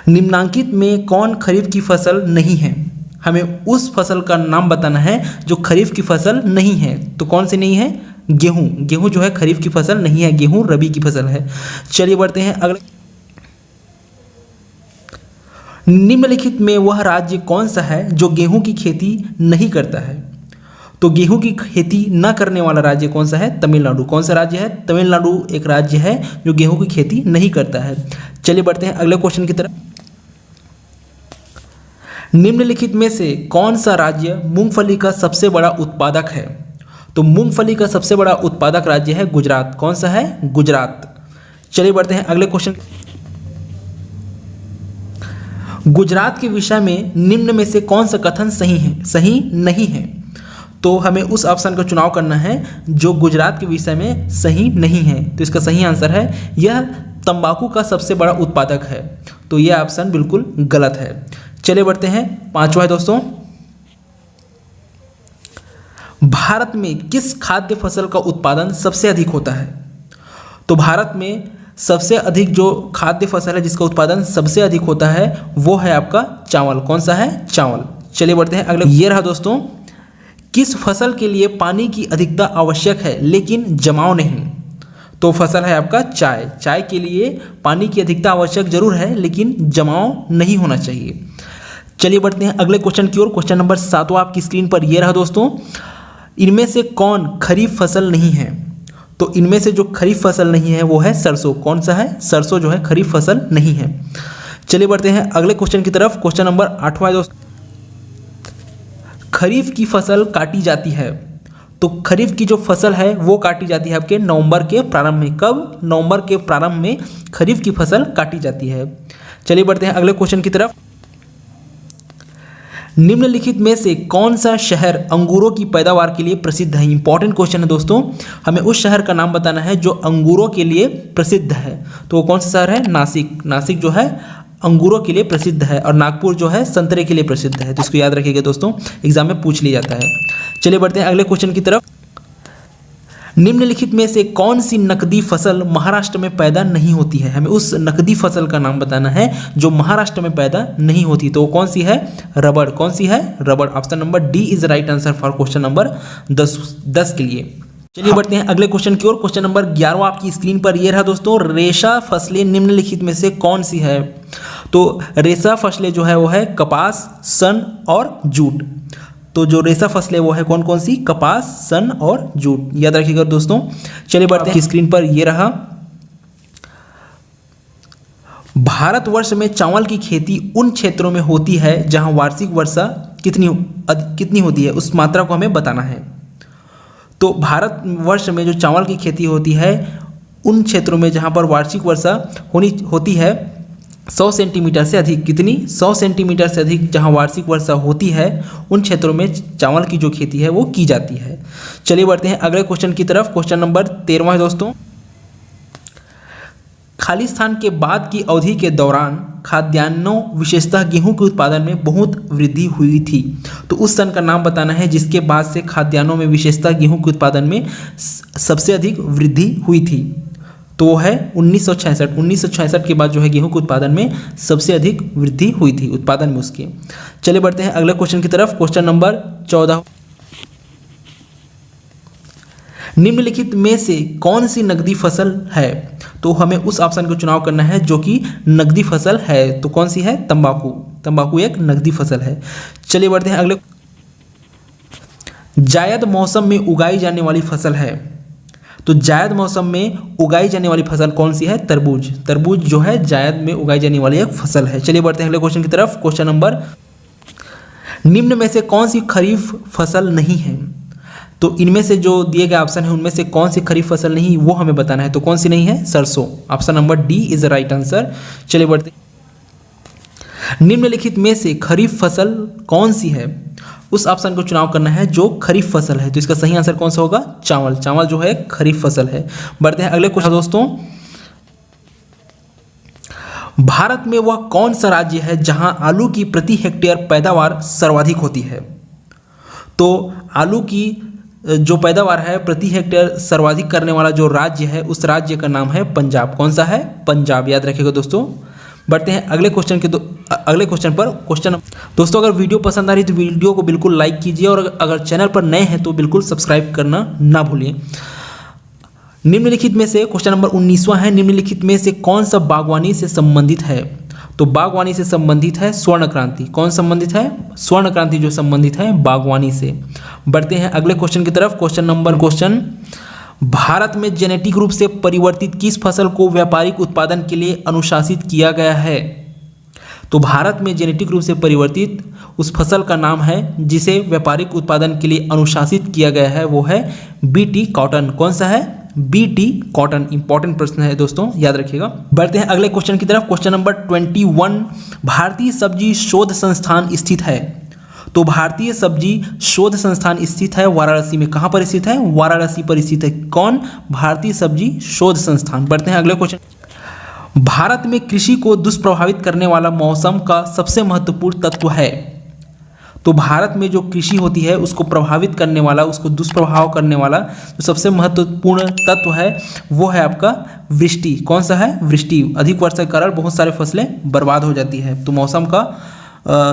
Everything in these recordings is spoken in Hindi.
निम्नांकित में कौन खरीफ की फसल नहीं है? हमें उस फसल का नाम बताना है जो खरीफ की फसल नहीं है। तो कौन सी नहीं है? गेहूं। गेहूं जो है खरीफ की फसल नहीं है, गेहूं रबी की फसल है। चलिए बढ़ते हैं अगले। निम्नलिखित में वह राज्य कौन सा है जो गेहूं की खेती नहीं करता है? तो गेहूं की खेती न करने वाला राज्य कौन सा है? तमिलनाडु। कौन सा राज्य है? तमिलनाडु एक राज्य है जो गेहूं की खेती नहीं करता है। चलिए बढ़ते हैं अगले क्वेश्चन की तरफ। निम्नलिखित में से कौन सा राज्य मूंगफली का सबसे बड़ा उत्पादक है? तो मूंगफली का सबसे बड़ा उत्पादक राज्य है गुजरात। कौन सा है? गुजरात। चलिए बढ़ते हैं अगले क्वेश्चन। गुजरात के विषय में निम्न में से कौन सा कथन सही है, सही नहीं है? तो हमें उस ऑप्शन का चुनाव करना है जो गुजरात के विषय में सही नहीं है। तो इसका सही आंसर है यह तंबाकू का सबसे बड़ा उत्पादक है। तो यह ऑप्शन बिल्कुल गलत है। चलिए बढ़ते हैं पांचवा है दोस्तों। भारत में किस खाद्य फसल का उत्पादन सबसे अधिक होता है? तो भारत में सबसे अधिक जो खाद्य फसल है जिसका उत्पादन सबसे अधिक होता है वो है आपका चावल। कौन सा है? चावल। चलिए बढ़ते हैं अगले। ये रहा दोस्तों, किस फसल के लिए पानी की अधिकता आवश्यक है लेकिन जमाव नहीं? तो फसल है आपका चाय। चाय के लिए पानी की अधिकता आवश्यक जरूर है लेकिन जमाव नहीं होना चाहिए। चलिए बढ़ते हैं अगले क्वेश्चन की ओर। क्वेश्चन नंबर 7 आपकी स्क्रीन पर ये रहा दोस्तों, इनमें से कौन खरीफ फसल नहीं है? तो इनमें से जो खरीफ फसल नहीं है वो है सरसों। कौन सा है? सरसों जो है खरीफ फसल नहीं है। चलिए बढ़ते हैं अगले क्वेश्चन की तरफ। क्वेश्चन नंबर 8वां दोस्तों, खरीफ की फसल काटी जाती है। तो खरीफ की जो फसल है वो काटी जाती है आपके नवंबर के प्रारंभ में। कब? नवंबर के प्रारंभ में खरीफ की फसल काटी जाती है। चलिए बढ़ते हैं अगले क्वेश्चन की तरफ। निम्नलिखित में से कौन सा शहर अंगूरों की पैदावार के लिए प्रसिद्ध है? इंपॉर्टेंट क्वेश्चन है दोस्तों, हमें उस शहर का नाम बताना है जो अंगूरों के लिए प्रसिद्ध है। तो वो कौन सा शहर है? नासिक। नासिक जो है अंगूरों के लिए प्रसिद्ध है और नागपुर जो है संतरे के लिए प्रसिद्ध है। तो इसको याद रखिएगा दोस्तों, एग्जाम में पूछ लिया जाता है। चलिए बढ़ते हैं अगले क्वेश्चन की तरफ। निम्नलिखित में से कौन सी नकदी फसल महाराष्ट्र में पैदा नहीं होती है? हमें उस नकदी फसल का नाम बताना है जो महाराष्ट्र में पैदा नहीं होती। तो वो कौन सी है? रबड़। कौन सी है? रबड़। Option number D is right answer for question number 10 के लिए। चलिए बढ़ते हैं अगले क्वेश्चन की ओर। क्वेश्चन नंबर 11 आपकी स्क्रीन पर ये रहा दोस्तों, रेशा फसलें निम्नलिखित में से कौन सी है? तो रेशा फसलें जो है वो है कपास, सन और जूट। तो जो रेशा फसलें वो है कौन कौन सी? कपास, सन और जूट। याद रखिएगा दोस्तों। चलिए बढ़ते हैं स्क्रीन पर ये रहा, भारतवर्ष में चावल की खेती उन क्षेत्रों में होती है जहां वार्षिक वर्षा कितनी होती है, उस मात्रा को हमें बताना है। तो भारतवर्ष में जो चावल की खेती होती है उन क्षेत्रों में जहां पर वार्षिक वर्षा होती है 100 सेंटीमीटर से अधिक। कितनी? 100 सेंटीमीटर से अधिक जहां वार्षिक वर्षा होती है उन क्षेत्रों में चावल की जो खेती है वो की जाती है। चलिए बढ़ते हैं अगले क्वेश्चन की तरफ। क्वेश्चन नंबर 13 है दोस्तों, खाली स्थान के बाद की अवधि के दौरान खाद्यान्नों विशेषतः गेहूं के उत्पादन में बहुत वृद्धि हुई थी। तो उस सन का नाम बताना है जिसके बाद से खाद्यान्नों में विशेषतः गेहूं के उत्पादन में सबसे अधिक वृद्धि हुई थी। तो वो है 1966। 1966 के बाद जो है गेहूं के उत्पादन में सबसे अधिक वृद्धि हुई थी, उत्पादन में उसके। चलिए बढ़ते हैं अगले क्वेश्चन की तरफ। क्वेश्चन नंबर 14, निम्नलिखित में से कौन सी नकदी फसल है? तो हमें उस ऑप्शन का चुनाव करना है जो कि नकदी फसल है। तो कौन सी है? तंबाकू। तंबाकू एक नकदी फसल है। चलिए बढ़ते हैं अगले। जायद मौसम में उगाई जाने वाली फसल है। तो जायद मौसम में उगाई जाने वाली फसल कौन सी है? तरबूज। तरबूज जो है जायद में उगाई जाने वाली एक फसल है। चलिए बढ़ते हैं अगले क्वेश्चन की तरफ। क्वेश्चन नंबर, निम्न में से कौन सी खरीफ फसल नहीं है? तो इनमें से जो दिए गए ऑप्शन है उनमें से कौन सी खरीफ फसल नहीं वो हमें बताना है। तो कौन सी नहीं है? सरसों। Option number D is right answer. चलिए बढ़ते, निम्नलिखित में से खरीफ फसल कौन सी है? उस ऑप्शन को चुनाव करना है जो खरीफ फसल है। तो इसका सही आंसर कौन सा होगा? चावल। चावल जो है खरीफ फसल है। बढ़ते हैं अगले क्वेश्चन दोस्तों, भारत में वह कौन सा राज्य है जहां आलू की प्रति हेक्टेयर पैदावार सर्वाधिक होती है? तो आलू की जो पैदावार है प्रति हेक्टेयर सर्वाधिक करने वाला जो राज्य है उस राज्य का नाम है पंजाब। कौन सा है? पंजाब। याद रखिएगा दोस्तों, बढ़ते हैं अगले क्वेश्चन के अगले क्वेश्चन पर। क्वेश्चन दोस्तों, अगर वीडियो पसंद आ रही है तो वीडियो को बिल्कुल लाइक कीजिए और अगर चैनल पर नए हैं तो बिल्कुल सब्सक्राइब करना ना भूलिए। निम्नलिखित में से क्वेश्चन नंबर 19वां है, निम्नलिखित में से कौन सा बागवानी से संबंधित है? तो बागवानी से संबंधित है स्वर्ण क्रांति। कौन संबंधित है? स्वर्ण क्रांति जो संबंधित है बागवानी से। बढ़ते हैं अगले क्वेश्चन की तरफ। क्वेश्चन भारत में जेनेटिक रूप से परिवर्तित किस फसल को व्यापारिक उत्पादन के लिए अनुशासित किया गया है? तो भारत में जेनेटिक रूप से परिवर्तित उस फसल का नाम है जिसे व्यापारिक उत्पादन के लिए अनुशासित किया गया है, वो है बीटी कॉटन। कौन सा है? BT cotton. इंपॉर्टेंट प्रश्न है दोस्तों, याद रखिएगा। बढ़ते हैं अगले क्वेश्चन की तरफ। क्वेश्चन नंबर 21, भारतीय सब्जी शोध संस्थान स्थित है। तो भारतीय सब्जी शोध संस्थान स्थित है वाराणसी में। कहाँ पर स्थित है? वाराणसी पर स्थित है। कौन? भारतीय सब्जी शोध संस्थान। बढ़ते हैं अगले क्वेश्चन। भारत में कृषि को दुष्प्रभावित करने वाला मौसम का सबसे महत्वपूर्ण तत्व है। तो भारत में जो कृषि होती है उसको प्रभावित करने वाला, उसको दुष्प्रभाव करने वाला जो सबसे महत्वपूर्ण तत्व है वो है आपका वृष्टि। कौन सा है? वृष्टि। अधिक वर्षा के कारण बहुत सारे फसलें बर्बाद हो जाती है। तो मौसम का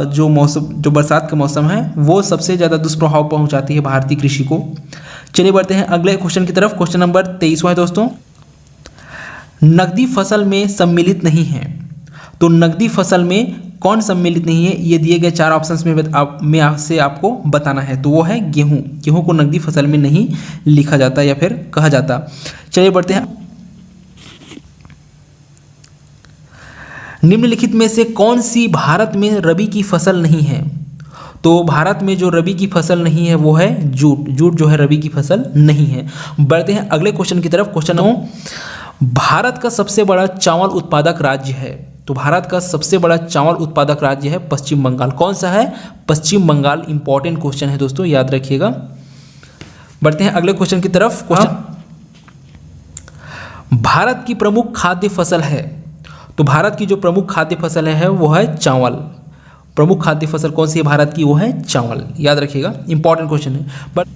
जो बरसात का मौसम है वो सबसे ज़्यादा दुष्प्रभाव पहुंचाती है भारतीय कृषि को। चलिए बढ़ते हैं अगले क्वेश्चन की तरफ। क्वेश्चन नंबर 23वां है दोस्तों, नकदी फसल में सम्मिलित नहीं है। तो नकदी फसल में कौन सम्मिलित नहीं है? ये दिए गए 4 ऑप्शंस में आपसे आपको बताना है। तो वो है गेहूं। गेहूं को नकदी फसल में नहीं लिखा जाता या फिर कहा जाता। चलिए बढ़ते हैं। निम्नलिखित में से कौन सी भारत में रबी की फसल नहीं है? तो भारत में जो रबी की फसल नहीं है वो है जूट। जूट जो है रबी की फसल नहीं है। बढ़ते हैं अगले क्वेश्चन की तरफ। क्वेश्चन 9, भारत का सबसे बड़ा चावल उत्पादक राज्य है। तो भारत का सबसे बड़ा चावल उत्पादक राज्य है पश्चिम बंगाल। कौन सा है? पश्चिम बंगाल। इंपॉर्टेंट क्वेश्चन है दोस्तों, याद रखिएगा। बढ़ते हैं अगले क्वेश्चन की तरफ। क्वेश्चन, भारत की प्रमुख खाद्य फसल है। तो भारत की जो प्रमुख खाद्य फसल है वो है चावल। प्रमुख खाद्य फसल कौन सी है भारत की? वो है चावल। याद रखिएगा, इंपॉर्टेंट क्वेश्चन है। बट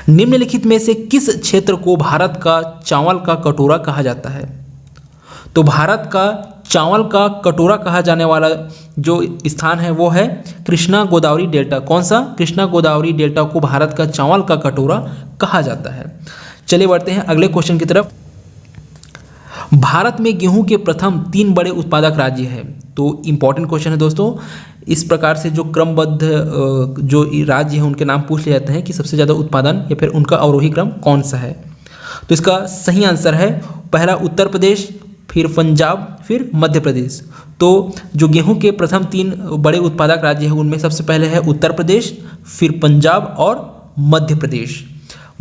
निम्नलिखित में से किस क्षेत्र को भारत का चावल का कटोरा कहा जाता है? तो भारत का चावल का कटोरा कहा जाने वाला जो स्थान है वो है कृष्णा गोदावरी डेल्टा। कौन सा? कृष्णा गोदावरी डेल्टा को भारत का चावल का कटोरा कहा जाता है। चलिए बढ़ते हैं अगले क्वेश्चन की तरफ। भारत में गेहूं के प्रथम 3 बड़े उत्पादक राज्य हैं। तो इंपॉर्टेंट क्वेश्चन है दोस्तों। इस प्रकार से जो क्रमबद्ध जो राज्य हैं उनके नाम पूछ लिए जाते हैं कि सबसे ज़्यादा उत्पादन या फिर उनका अवरोही क्रम कौन सा है। तो इसका सही आंसर है पहला उत्तर प्रदेश, फिर पंजाब, फिर मध्य प्रदेश। तो जो गेहूं के प्रथम 3 बड़े उत्पादक राज्य हैं उनमें सबसे पहले है उत्तर प्रदेश, फिर पंजाब और मध्य प्रदेश।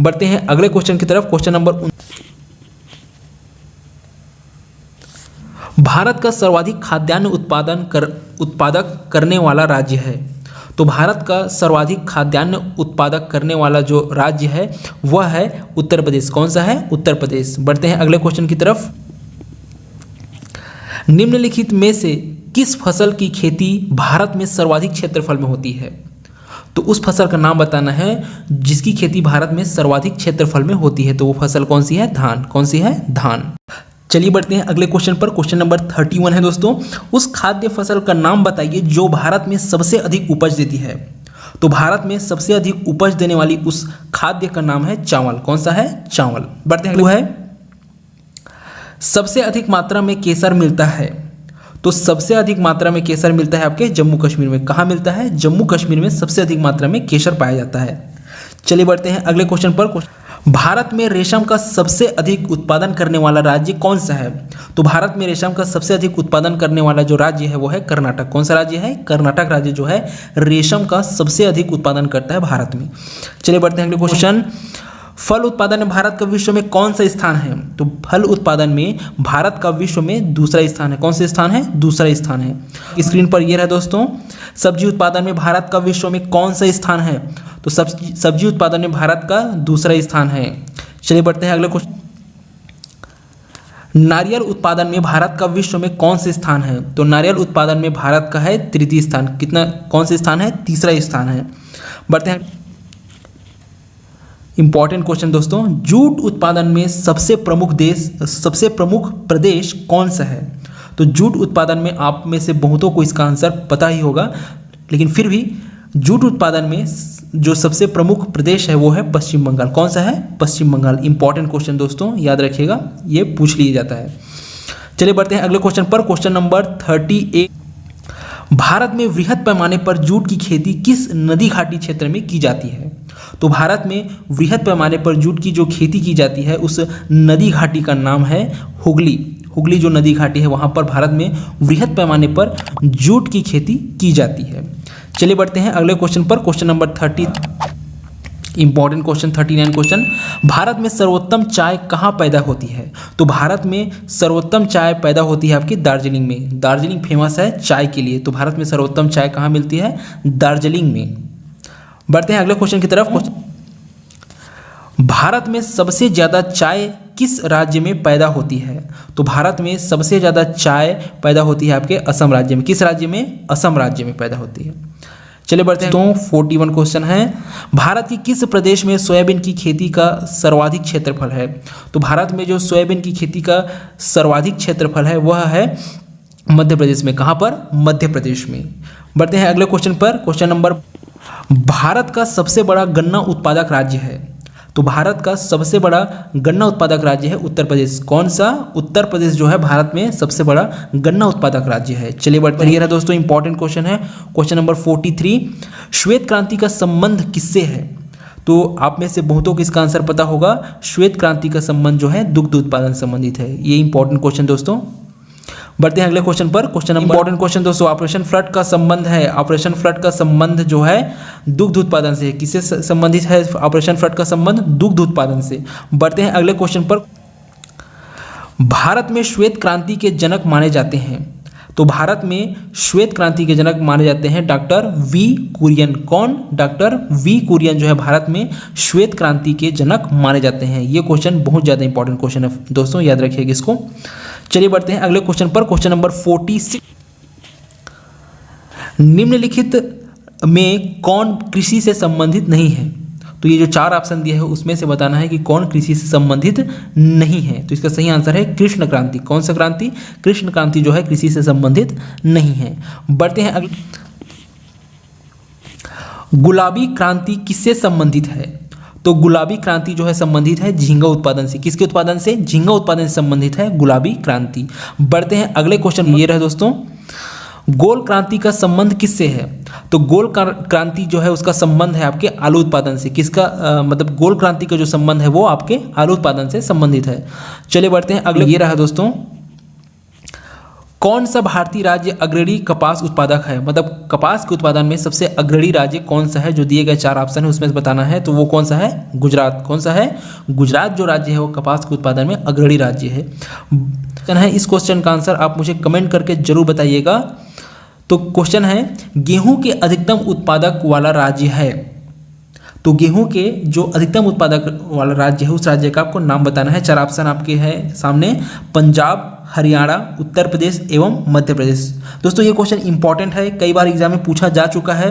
बढ़ते हैं अगले क्वेश्चन की तरफ। क्वेश्चन नंबर, भारत का सर्वाधिक खाद्यान्न उत्पादक करने वाला राज्य है। तो भारत का सर्वाधिक खाद्यान्न उत्पादक करने वाला जो राज्य है वह है उत्तर प्रदेश। कौन सा है? उत्तर प्रदेश। बढ़ते हैं अगले क्वेश्चन की तरफ। निम्नलिखित में से किस फसल की खेती भारत में सर्वाधिक क्षेत्रफल में होती है? तो उस फसल का नाम बताना है जिसकी खेती भारत में सर्वाधिक क्षेत्रफल में होती है। तो वो फसल कौन सी है? धान। कौन सी है? धान। चलिए बढ़ते हैं अगले क्वेश्चन पर। क्वेश्चन नंबर 31 है दोस्तों, उस खाद्य फसल का नाम बताइए जो भारत में सबसे अधिक उपज देती है। तो भारत में सबसे अधिक उपज देने वाली उस खाद्य का नाम है चावल। कौन सा है? चावल। बढ़ते हैं। वो है सबसे अधिक मात्रा में केसर मिलता है। तो सबसे अधिक मात्रा में केसर मिलता है आपके जम्मू कश्मीर में। कहाँ मिलता है? जम्मू कश्मीर में सबसे अधिक मात्रा में केसर पाया जाता है। चलिए बढ़ते हैं अगले क्वेश्चन पर। भारत में रेशम का सबसे अधिक उत्पादन करने वाला राज्य कौन सा है? तो भारत में रेशम का सबसे अधिक उत्पादन करने वाला जो राज्य है वो है कर्नाटक। कौन सा राज्य है? कर्नाटक राज्य जो है रेशम का सबसे अधिक उत्पादन करता है भारत में। चलिए बढ़ते हैं अगले क्वेश्चन। फल उत्पादन में भारत का विश्व में कौन सा स्थान है? तो फल उत्पादन में भारत का विश्व में दूसरा स्थान है। कौन सा स्थान है? दूसरा स्थान है। स्क्रीन पर ये रहा दोस्तों। सब्जी उत्पादन में भारत का विश्व में कौन सा स्थान है? तो सब्जी उत्पादन में भारत का दूसरा स्थान है। चलिए बढ़ते हैं अगले क्वेश्चन। नारियल उत्पादन में भारत का विश्व में कौन से स्थान है? तो नारियल उत्पादन में भारत का है तृतीय स्थान। कितना? कौन से स्थान है? तीसरा स्थान है। बढ़ते हैं। इंपॉर्टेंट क्वेश्चन दोस्तों, जूट उत्पादन में सबसे प्रमुख प्रदेश कौन सा है? तो जूट उत्पादन में आप में से बहुतों को इसका आंसर पता ही होगा, लेकिन फिर भी जूट उत्पादन में जो सबसे प्रमुख प्रदेश है वो है पश्चिम बंगाल। कौन सा है? पश्चिम बंगाल। इंपॉर्टेंट क्वेश्चन दोस्तों, याद रखिएगा, ये पूछ लिया जाता है। चलिए बढ़ते हैं अगले क्वेश्चन पर। क्वेश्चन नंबर 38, भारत में वृहद पैमाने पर जूट की खेती किस नदी घाटी क्षेत्र में की जाती है? तो भारत में वृहद पैमाने पर जूट की जो खेती की जाती है उस नदी घाटी का नाम है हुगली। हुगली जो नदी घाटी है वहाँ पर भारत में वृहद पैमाने पर जूट की खेती की जाती है। चलिए बढ़ते हैं अगले क्वेश्चन पर। Question number 30, important question 39 question, Bharat में सर्वोत्तम चाय कहाँ पैदा होती है? तो भारत में सर्वोत्तम चाय पैदा होती है आपकी दार्जिलिंग में। दार्जिलिंग फेमस है चाय के लिए, तो भारत में सर्वोत्तम चाय कहाँ मिलती है? दार्जिलिंग में। बढ़ते हैं अगले क्वेश्चन की तरफ। भारत में सबसे ज़्यादा चाय किस राज्य में पैदा होती है? तो भारत में सबसे ज़्यादा चाय पैदा होती है आपके असम राज्य में। किस राज्य में? असम राज्य में पैदा होती है। चलिए बढ़ते हैं। तो 41 क्वेश्चन है, भारत के किस प्रदेश में सोयाबीन की खेती का सर्वाधिक क्षेत्रफल है? तो भारत में जो सोयाबीन की खेती का सर्वाधिक क्षेत्रफल है वह है मध्य प्रदेश में। कहाँ पर? मध्य प्रदेश में। बढ़ते हैं अगले क्वेश्चन पर। क्वेश्चन नंबर, भारत का सबसे बड़ा गन्ना उत्पादक राज्य है? तो भारत का सबसे बड़ा गन्ना उत्पादक राज्य है उत्तर प्रदेश। कौन सा? उत्तर प्रदेश जो है भारत में सबसे बड़ा गन्ना उत्पादक राज्य है। चलिए बढ़ते हैं दोस्तों, इंपॉर्टेंट क्वेश्चन है। क्वेश्चन नंबर 43, श्वेत क्रांति का संबंध किससे है? तो आप में से बहुतों को इसका आंसर पता होगा। श्वेत क्रांति का संबंध जो है दुग्ध उत्पादन संबंधित है। ये इंपॉर्टेंट क्वेश्चन दोस्तों। बढ़ते हैं अगले क्वेश्चन पर। क्वेश्चन नंबर, इंपॉर्टेंट क्वेश्चन दोस्तों, ऑपरेशन फ्लड का संबंध है। ऑपरेशन फ्लड का संबंध जो है दुग्ध उत्पादन से। किससे संबंधित है ऑपरेशन फ्लड का संबंध? दुग्ध उत्पादन से। बढ़ते हैं अगले क्वेश्चन पर। भारत में श्वेत क्रांति के जनक माने जाते हैं। तो भारत में श्वेत क्रांति के जनक माने जाते हैं डॉक्टर वी कुरियन। कौन? डॉक्टर वी कुरियन जो है भारत में श्वेत क्रांति के जनक माने जाते हैं। ये क्वेश्चन बहुत ज़्यादा इंपॉर्टेंट क्वेश्चन है दोस्तों, याद रखिएगा इसको। चलिए बढ़ते हैं अगले क्वेश्चन पर। क्वेश्चन नंबर 46, निम्नलिखित में कौन कृषि से संबंधित नहीं है? तो ये जो 4 ऑप्शन दिए हैं उसमें से बताना है कि कौन कृषि से संबंधित नहीं है। तो इसका सही आंसर है कृष्ण क्रांति। कौन सा क्रांति? कृष्ण क्रांति जो है कृषि से संबंधित नहीं है। बढ़ते हैं अगले, गुलाबी क्रांति किससे संबंधित है? तो गुलाबी क्रांति जो है संबंधित है झींगा उत्पादन से। किसके उत्पादन से? झींगा उत्पादन से संबंधित है गुलाबी क्रांति। बढ़ते हैं अगले क्वेश्चन, ये रहे दोस्तों, गोल क्रांति का संबंध किससे है? तो गोल क्रांति जो है उसका संबंध है आपके आलू उत्पादन से। किसका मतलब गोल क्रांति का जो संबंध है वो आपके आलू उत्पादन से संबंधित है। चलिए बढ़ते हैं अगले, ये रहा दोस्तों, कौन सा भारतीय राज्य अग्रणी कपास उत्पादक है? मतलब कपास के उत्पादन में सबसे अग्रणी राज्य कौन सा है? जो दिए गए 4 ऑप्शन है उसमें से बताना है। तो वो कौन सा है? गुजरात। कौन सा है? गुजरात जो राज्य है वो कपास के उत्पादन में अग्रणी राज्य है। इस क्वेश्चन का आंसर आप मुझे कमेंट करके जरूर बताइएगा। तो क्वेश्चन है, गेहूं के अधिकतम उत्पादक वाला राज्य है। तो गेहूं के जो अधिकतम उत्पादक वाला राज्य है उस राज्य का आपको नाम बताना है। 4 ऑप्शन आपके हैं सामने, पंजाब, हरियाणा, उत्तर प्रदेश एवं मध्य प्रदेश। दोस्तों ये क्वेश्चन इंपॉर्टेंट है, कई बार एग्जाम में पूछा जा चुका है।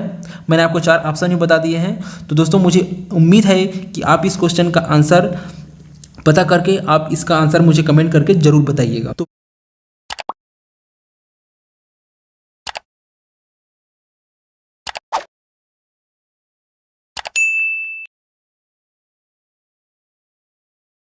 मैंने आपको 4 ऑप्शन ही बता दिए हैं। तो दोस्तों मुझे उम्मीद है कि आप इस क्वेश्चन का आंसर पता करके आप इसका आंसर मुझे कमेंट करके जरूर बताइएगा। तो